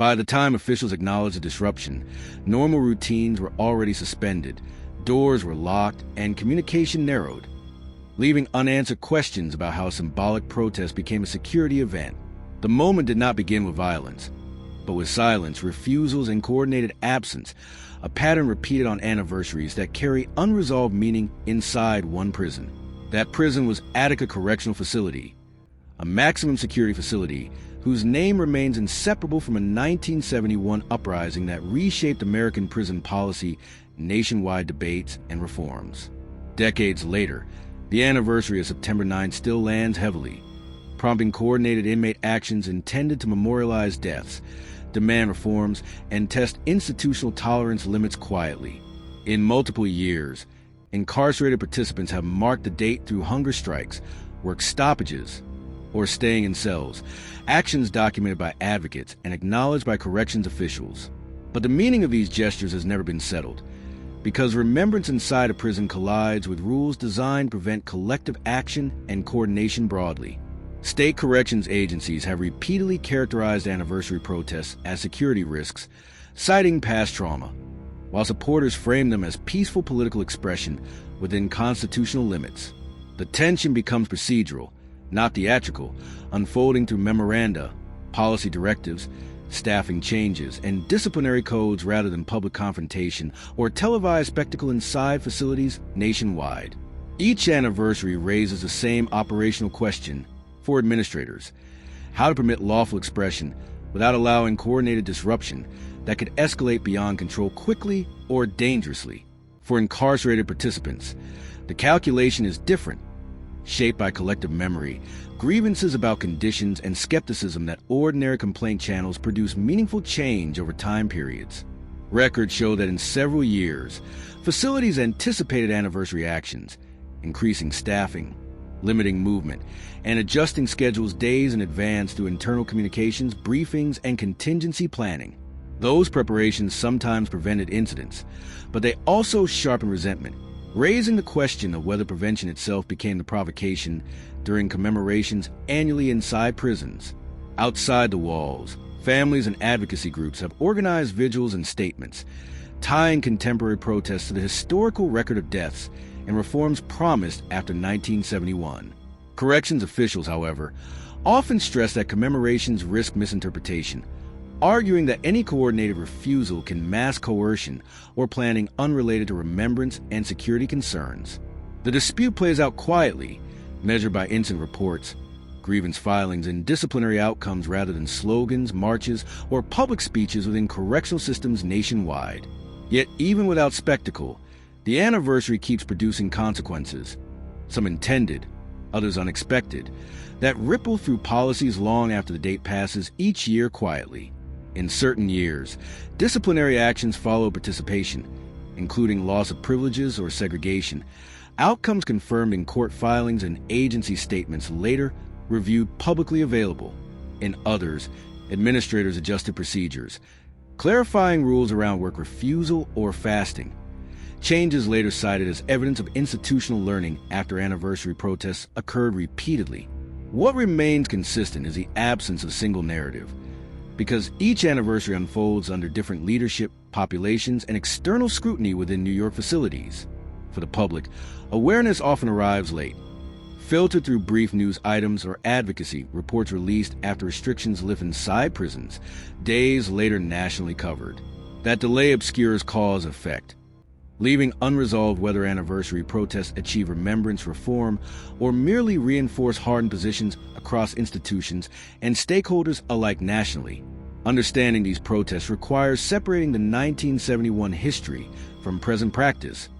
By the time officials acknowledged the disruption, normal routines were already suspended, doors were locked, and communication narrowed, leaving unanswered questions about how symbolic protest became a security event. The moment did not begin with violence, but with silence, refusals, and coordinated absence, a pattern repeated on anniversaries that carry unresolved meaning inside one prison. That prison was Attica Correctional Facility, a maximum security facility whose name remains inseparable from a 1971 uprising that reshaped American prison policy, nationwide debates, and reforms. Decades later, the anniversary of September 9 still lands heavily, prompting coordinated inmate actions intended to memorialize deaths, demand reforms, and test institutional tolerance limits quietly. In multiple years, incarcerated participants have marked the date through hunger strikes, work stoppages, or staying in cells, actions documented by advocates and acknowledged by corrections officials. But the meaning of these gestures has never been settled, because remembrance inside a prison collides with rules designed to prevent collective action and coordination broadly. State corrections agencies have repeatedly characterized anniversary protests as security risks, citing past trauma, while supporters frame them as peaceful political expression within constitutional limits. The tension becomes procedural, not theatrical, unfolding through memoranda, policy directives, staffing changes, and disciplinary codes rather than public confrontation or televised spectacle inside facilities nationwide. Each anniversary raises the same operational question for administrators: how to permit lawful expression without allowing coordinated disruption that could escalate beyond control quickly or dangerously. For incarcerated participants, the calculation is different, shaped by collective memory, grievances about conditions, and skepticism that ordinary complaint channels produce meaningful change over time periods. Records show that in several years, facilities anticipated anniversary actions, increasing staffing, limiting movement, and adjusting schedules days in advance through internal communications, briefings, and contingency planning. Those preparations sometimes prevented incidents, but they also sharpened resentment, raising the question of whether prevention itself became the provocation during commemorations annually inside prisons. Outside the walls, families and advocacy groups have organized vigils and statements, tying contemporary protests to the historical record of deaths and reforms promised after 1971. Corrections officials, however, often stress that commemorations risk misinterpretation, arguing that any coordinated refusal can mask coercion or planning unrelated to remembrance and security concerns. The dispute plays out quietly, measured by incident reports, grievance filings, and disciplinary outcomes rather than slogans, marches, or public speeches within correctional systems nationwide. Yet even without spectacle, the anniversary keeps producing consequences, some intended, others unexpected, that ripple through policies long after the date passes each year quietly. In certain years, disciplinary actions follow participation, including loss of privileges or segregation, outcomes confirmed in court filings and agency statements later reviewed publicly available. In others, administrators adjusted procedures, clarifying rules around work refusal or fasting. Changes later cited as evidence of institutional learning after anniversary protests occurred repeatedly. What remains consistent is the absence of a single narrative, because each anniversary unfolds under different leadership, populations, and external scrutiny within New York facilities. For the public, awareness often arrives late, filtered through brief news items or advocacy reports released after restrictions lift inside prisons, days later nationally covered. That delay obscures cause-effect, leaving unresolved whether anniversary protests achieve remembrance, reform, or merely reinforce hardened positions across institutions and stakeholders alike nationally. Understanding these protests requires separating the 1971 history from present practice,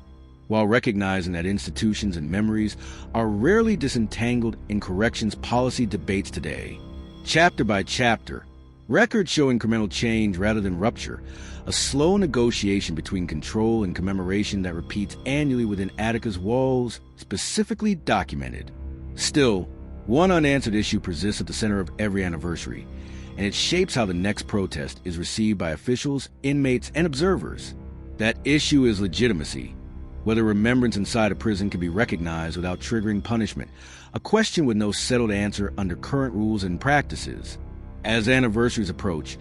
while recognizing that institutions and memories are rarely disentangled in corrections policy debates today. Chapter by chapter, records show incremental change rather than rupture, a slow negotiation between control and commemoration that repeats annually within Attica's walls, specifically documented. Still, one unanswered issue persists at the center of every anniversary, and it shapes how the next protest is received by officials, inmates, and observers. That issue is legitimacy, whether remembrance inside a prison can be recognized without triggering punishment, a question with no settled answer under current rules and practices. As anniversaries approach,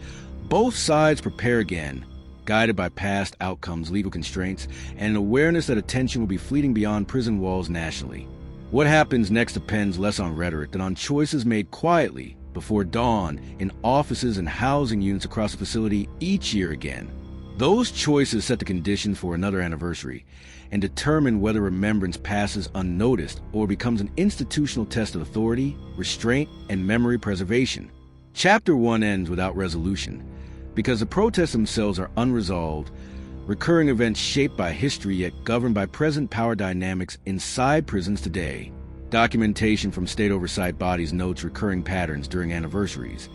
Both sides prepare again, guided by past outcomes, legal constraints, and an awareness that attention will be fleeting beyond prison walls nationally. What happens next depends less on rhetoric than on choices made quietly before dawn in offices and housing units across the facility each year again. Those choices set the conditions for another anniversary and determine whether remembrance passes unnoticed or becomes an institutional test of authority, restraint, and memory preservation. Chapter 1 ends without resolution because the protests themselves are unresolved, recurring events shaped by history yet governed by present power dynamics inside prisons today. Documentation from state oversight bodies notes recurring patterns during anniversaries,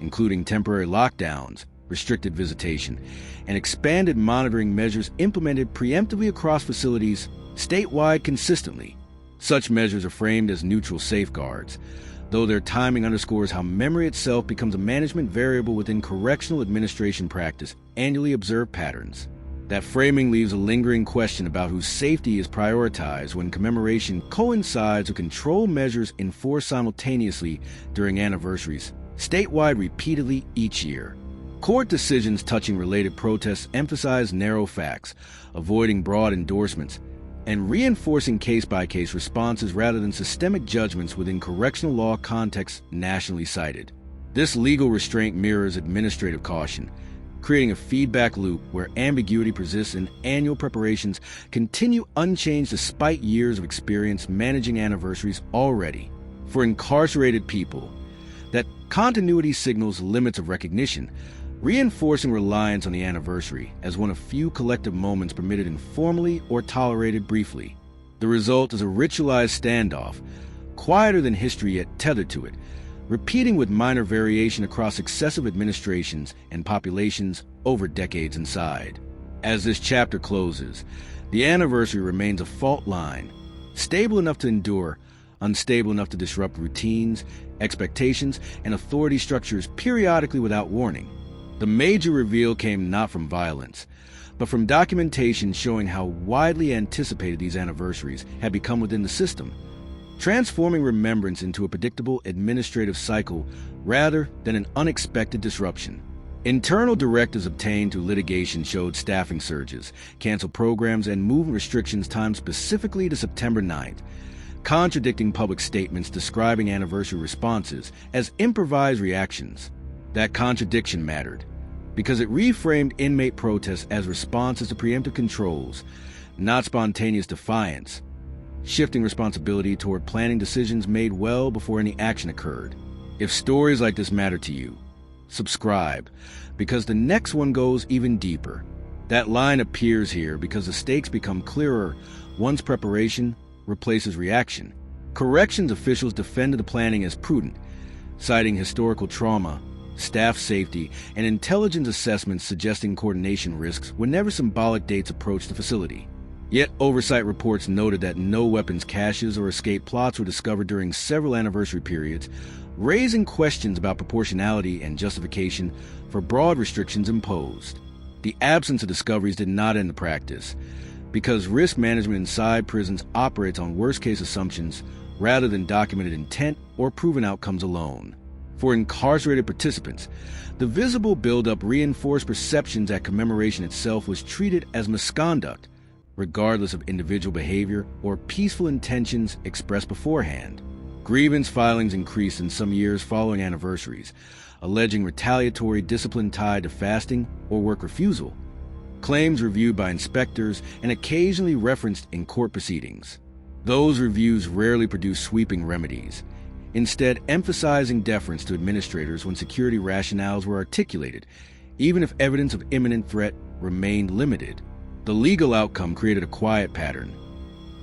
including temporary lockdowns, restricted visitation, and expanded monitoring measures implemented preemptively across facilities statewide consistently. Such measures are framed as neutral safeguards, though their timing underscores how memory itself becomes a management variable within correctional administration practice, annually observed patterns. That framing leaves a lingering question about whose safety is prioritized when commemoration coincides with control measures enforced simultaneously during anniversaries, statewide repeatedly each year. Court decisions touching related protests emphasize narrow facts, avoiding broad endorsements, and reinforcing case-by-case responses rather than systemic judgments within correctional law contexts nationally cited. This legal restraint mirrors administrative caution, creating a feedback loop where ambiguity persists and annual preparations continue unchanged despite years of experience managing anniversaries already. For incarcerated people, that continuity signals limits of recognition, reinforcing reliance on the anniversary as one of few collective moments permitted informally or tolerated briefly. The result is a ritualized standoff, quieter than history yet tethered to it, repeating with minor variation across successive administrations and populations over decades inside. As this chapter closes, the anniversary remains a fault line, stable enough to endure, unstable enough to disrupt routines, expectations, and authority structures periodically without warning. The major reveal came not from violence, but from documentation showing how widely anticipated these anniversaries had become within the system, transforming remembrance into a predictable administrative cycle rather than an unexpected disruption. Internal directives obtained through litigation showed staffing surges, canceled programs, and movement restrictions timed specifically to September 9th, contradicting public statements describing anniversary responses as improvised reactions. That contradiction mattered because it reframed inmate protests as responses to preemptive controls, not spontaneous defiance, shifting responsibility toward planning decisions made well before any action occurred. If stories like this matter to you, subscribe, because the next one goes even deeper. That line appears here because the stakes become clearer once preparation replaces reaction. Corrections officials defended the planning as prudent, citing historical trauma, staff safety, and intelligence assessments suggesting coordination risks whenever symbolic dates approached the facility. Yet oversight reports noted that no weapons caches or escape plots were discovered during several anniversary periods, raising questions about proportionality and justification for broad restrictions imposed. The absence of discoveries did not end the practice, because risk management inside prisons operates on worst-case assumptions rather than documented intent or proven outcomes alone. For incarcerated participants, the visible buildup reinforced perceptions that commemoration itself was treated as misconduct, regardless of individual behavior or peaceful intentions expressed beforehand. Grievance filings increased in some years following anniversaries, alleging retaliatory discipline tied to fasting or work refusal, claims reviewed by inspectors and occasionally referenced in court proceedings. Those reviews rarely produced sweeping remedies, instead emphasizing deference to administrators when security rationales were articulated, even if evidence of imminent threat remained limited. The legal outcome created a quiet pattern.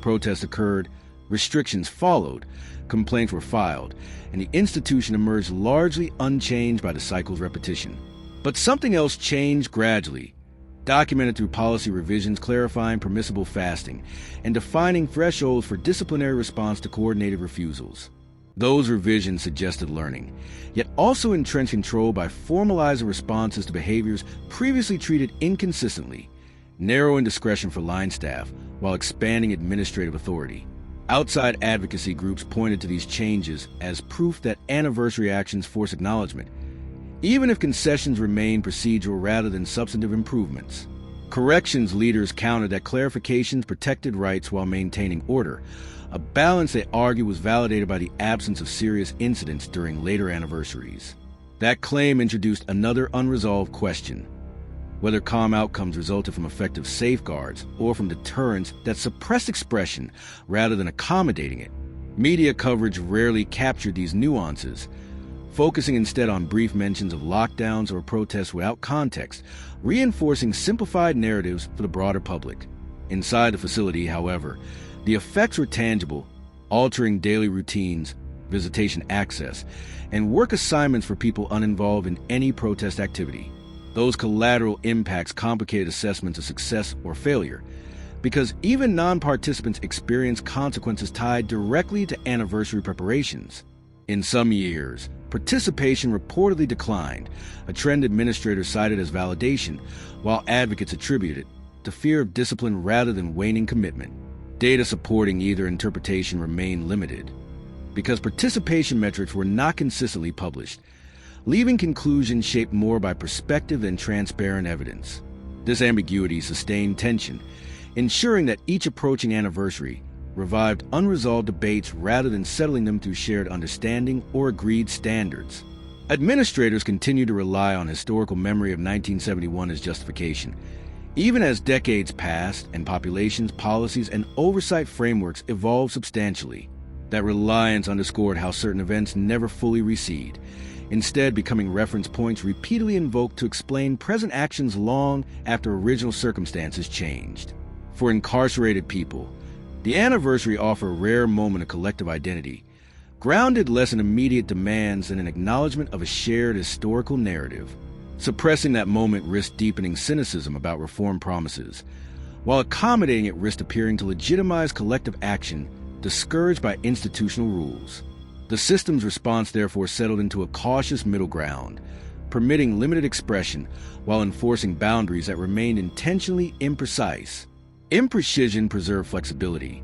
Protests occurred, restrictions followed, complaints were filed, and the institution emerged largely unchanged by the cycle's repetition. But something else changed gradually, documented through policy revisions clarifying permissible fasting and defining thresholds for disciplinary response to coordinated refusals. Those revisions suggested learning, yet also entrenched control by formalizing responses to behaviors previously treated inconsistently, narrowing discretion for line staff while expanding administrative authority. Outside advocacy groups pointed to these changes as proof that anniversary actions force acknowledgement, even if concessions remain procedural rather than substantive improvements. Corrections leaders countered that clarifications protected rights while maintaining order, a balance they argue was validated by the absence of serious incidents during later anniversaries. That claim introduced another unresolved question: whether calm outcomes resulted from effective safeguards or from deterrence that suppressed expression rather than accommodating it. Media coverage rarely captured these nuances, focusing instead on brief mentions of lockdowns or protests without context, reinforcing simplified narratives for the broader public. Inside the facility, however, the effects were tangible, altering daily routines, visitation access, and work assignments for people uninvolved in any protest activity. Those collateral impacts complicated assessments of success or failure, because even non-participants experience consequences tied directly to anniversary preparations. In some years, participation reportedly declined, a trend administrators cited as validation, while advocates attributed it to fear of discipline rather than waning commitment. Data supporting either interpretation remained limited, because participation metrics were not consistently published, leaving conclusions shaped more by perspective than transparent evidence. This ambiguity sustained tension, ensuring that each approaching anniversary revived unresolved debates rather than settling them through shared understanding or agreed standards. Administrators continue to rely on historical memory of 1971 as justification, even as decades passed and populations, policies, and oversight frameworks evolved substantially. That reliance underscored how certain events never fully recede, instead becoming reference points repeatedly invoked to explain present actions long after original circumstances changed. For incarcerated people, the anniversary offered a rare moment of collective identity, grounded less in immediate demands than an acknowledgement of a shared historical narrative. Suppressing that moment risked deepening cynicism about reform promises, while accommodating it risked appearing to legitimize collective action discouraged by institutional rules. The system's response therefore settled into a cautious middle ground, permitting limited expression while enforcing boundaries that remained intentionally imprecise. Imprecision preserved flexibility,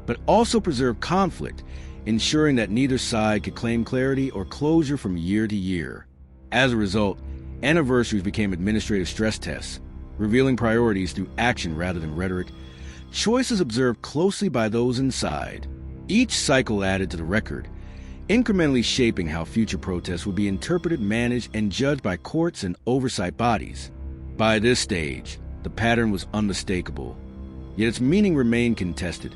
but also preserved conflict, ensuring that neither side could claim clarity or closure from year to year. As a result, anniversaries became administrative stress tests, revealing priorities through action rather than rhetoric, choices observed closely by those inside. Each cycle added to the record, incrementally shaping how future protests would be interpreted, managed, and judged by courts and oversight bodies. By this stage, the pattern was unmistakable, yet its meaning remained contested,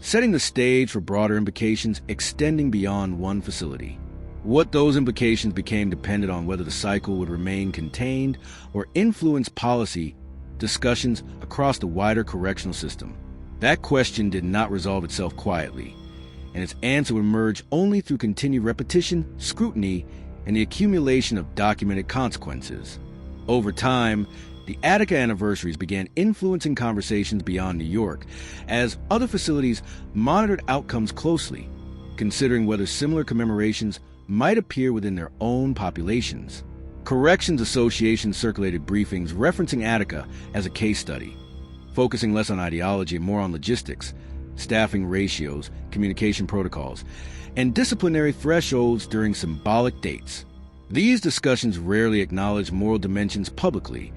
setting the stage for broader implications extending beyond one facility. What those implications became depended on whether the cycle would remain contained or influence policy discussions across the wider correctional system. That question did not resolve itself quietly, and its answer would emerge only through continued repetition, scrutiny, and the accumulation of documented consequences. Over time, the Attica anniversaries began influencing conversations beyond New York, as other facilities monitored outcomes closely, considering whether similar commemorations might appear within their own populations. Corrections associations circulated briefings referencing Attica as a case study, focusing less on ideology and more on logistics, staffing ratios, communication protocols, and disciplinary thresholds during symbolic dates. These discussions rarely acknowledge moral dimensions publicly,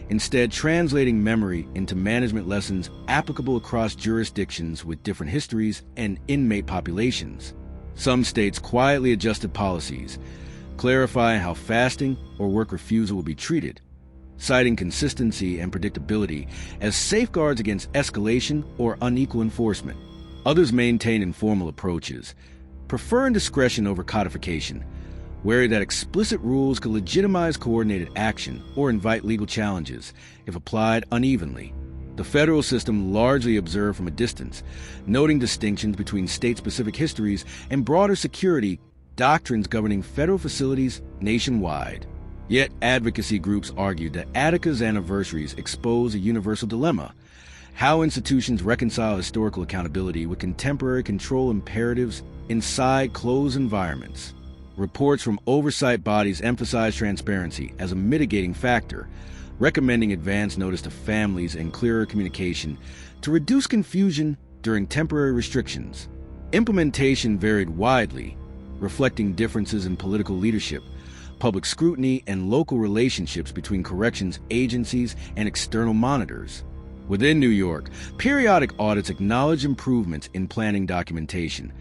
instead translating memory into management lessons applicable across jurisdictions with different histories and inmate populations. Some states quietly adjusted policies, clarifying how fasting or work refusal will be treated, citing consistency and predictability as safeguards against escalation or unequal enforcement. Others maintain informal approaches, preferring discretion over codification, wary that explicit rules could legitimize coordinated action or invite legal challenges if applied unevenly. The federal system largely observed from a distance, noting distinctions between state-specific histories and broader security doctrines governing federal facilities nationwide. Yet advocacy groups argued that Attica's anniversaries expose a universal dilemma: how institutions reconcile historical accountability with contemporary control imperatives inside closed environments. Reports from oversight bodies emphasize transparency as a mitigating factor, recommending advance notice to families and clearer communication to reduce confusion during temporary restrictions. Implementation varied widely, reflecting differences in political leadership, public scrutiny, and local relationships between corrections agencies and external monitors. Within New York, periodic audits acknowledge improvements in planning documentation,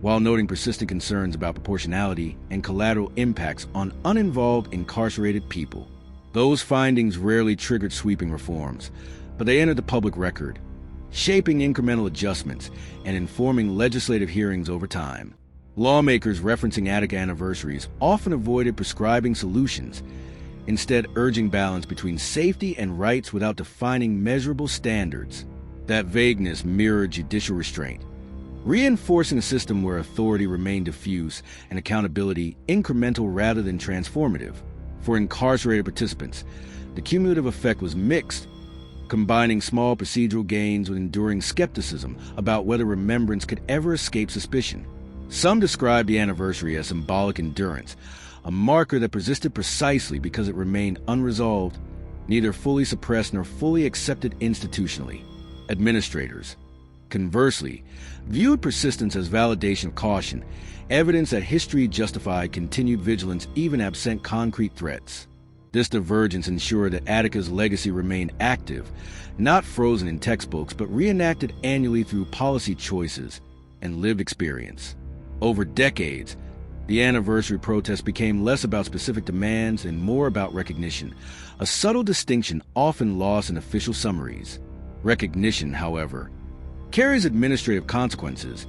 while noting persistent concerns about proportionality and collateral impacts on uninvolved incarcerated people. Those findings rarely triggered sweeping reforms, but they entered the public record, shaping incremental adjustments and informing legislative hearings over time. Lawmakers referencing Attica anniversaries often avoided prescribing solutions, instead urging balance between safety and rights without defining measurable standards. That vagueness mirrored judicial restraint, reinforcing a system where authority remained diffuse and accountability incremental rather than transformative. For incarcerated participants, the cumulative effect was mixed, combining small procedural gains with enduring skepticism about whether remembrance could ever escape suspicion. Some describe the anniversary as symbolic endurance, a marker that persisted precisely because it remained unresolved, neither fully suppressed nor fully accepted institutionally. Administrators, conversely, viewed persistence as validation of caution, evidence that history justified continued vigilance even absent concrete threats. This divergence ensured that Attica's legacy remained active, not frozen in textbooks, but reenacted annually through policy choices and lived experience. Over decades, the anniversary protest became less about specific demands and more about recognition, a subtle distinction often lost in official summaries. Recognition, however, carries administrative consequences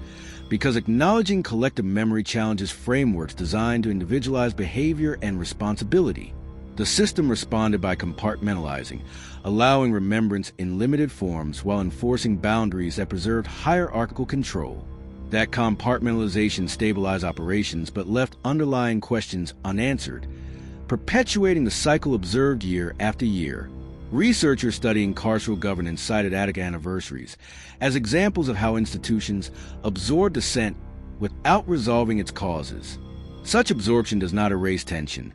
because acknowledging collective memory challenges frameworks designed to individualize behavior and responsibility. The system responded by compartmentalizing, allowing remembrance in limited forms while enforcing boundaries that preserved hierarchical control. That compartmentalization stabilized operations but left underlying questions unanswered, perpetuating the cycle observed year after year. Researchers studying carceral governance cited Attica anniversaries as examples of how institutions absorb dissent without resolving its causes. Such absorption does not erase tension.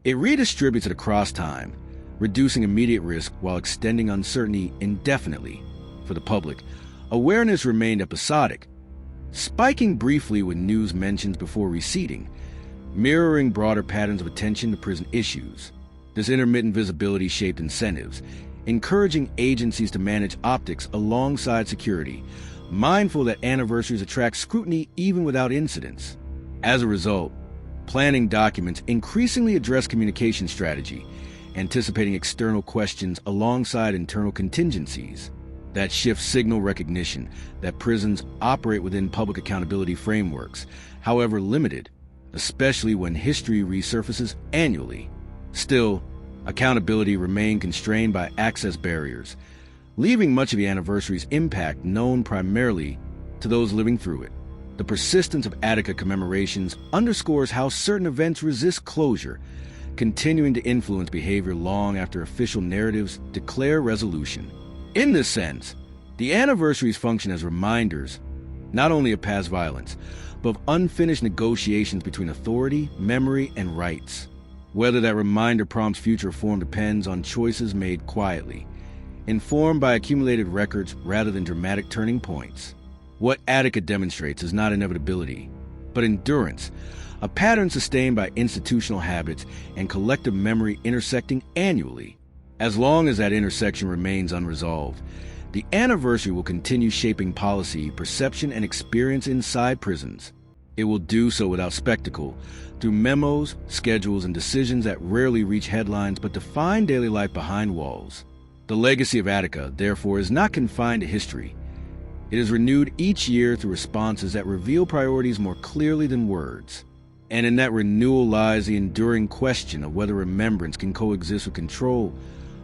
It redistributes it across time, reducing immediate risk while extending uncertainty indefinitely. For the public, awareness remained episodic, spiking briefly with news mentions before receding, mirroring broader patterns of attention to prison issues. This intermittent visibility shaped incentives, encouraging agencies to manage optics alongside security, mindful that anniversaries attract scrutiny even without incidents. As a result, planning documents increasingly address communication strategy, anticipating external questions alongside internal contingencies. That shift signal recognition that prisons operate within public accountability frameworks, however limited, especially when history resurfaces annually. Still, accountability remained constrained by access barriers, leaving much of the anniversary's impact known primarily to those living through it. The persistence of Attica commemorations underscores how certain events resist closure, continuing to influence behavior long after official narratives declare resolution. In this sense, the anniversaries function as reminders not only of past violence, but of unfinished negotiations between authority, memory, and rights. Whether that reminder prompts future reform depends on choices made quietly, informed by accumulated records rather than dramatic turning points. What Attica demonstrates is not inevitability, but endurance, a pattern sustained by institutional habits and collective memory intersecting annually. As long as that intersection remains unresolved, the anniversary will continue shaping policy, perception, and experience inside prisons. It will do so without spectacle, through memos, schedules, and decisions that rarely reach headlines but define daily life behind walls. The legacy of Attica, therefore, is not confined to history. It is renewed each year through responses that reveal priorities more clearly than words. And in that renewal lies the enduring question of whether remembrance can coexist with control,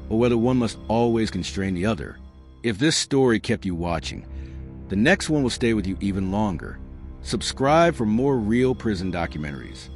or whether one must always constrain the other. If this story kept you watching, the next one will stay with you even longer. Subscribe for more real prison documentaries.